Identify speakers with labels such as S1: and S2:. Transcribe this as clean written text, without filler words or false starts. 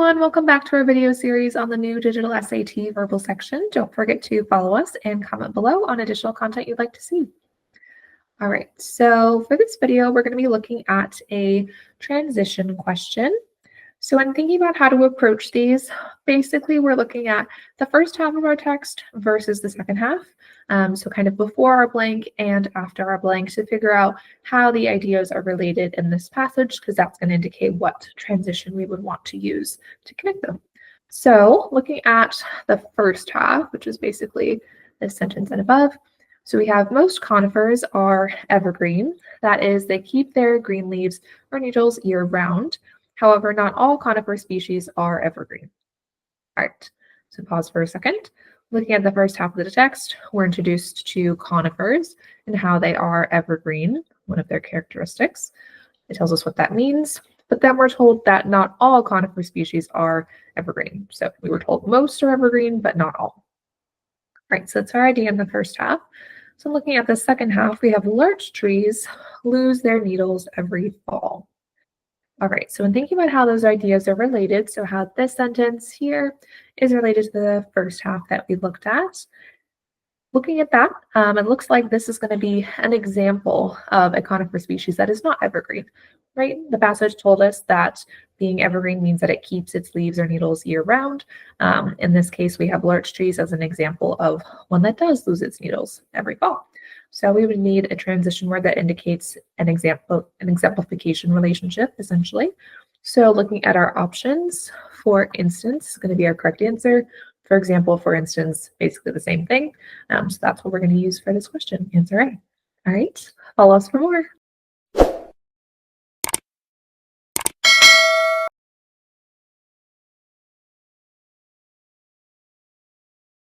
S1: everyone, welcome back to our video series on the new digital SAT verbal section. Don't forget to follow us and comment below on additional content you'd like to see. All right, so for this video, we're going to be looking at a transition question. So when thinking about how to approach these, basically we're looking at the first half of our text versus the second half. So kind of before our blank and after our blank to figure out how the ideas are related in this passage, because that's going to indicate what transition we would want to use to connect them. So looking at the first half, which is basically this sentence and above, so we have most conifers are evergreen. That is, they keep their green leaves or needles year-round. However, not all conifer species are evergreen. All right, so pause for a second. Looking at the first half of the text, we're introduced to conifers and how they are evergreen, one of their characteristics. It tells us what that means, but then we're told that not all conifer species are evergreen. So we were told most are evergreen, but not all. All right, so that's our idea in the first half. So looking at the second half, we have larch trees lose their needles every fall. All right, so when thinking about how those ideas are related, so how this sentence here is related to the first half that we looked at, looking at that, it looks like this is going to be an example of a conifer species that is not evergreen, right? The passage told us that being evergreen means that it keeps its leaves or needles year-round. In this case, we have larch trees as an example of one that does lose its needles every fall. So we would need a transition word that indicates an exemplification relationship, essentially. So looking at our options, for instance, is going to be our correct answer. For example, for instance, basically the same thing. So that's what we're going to use for this question, answer A. All right, follow us for more.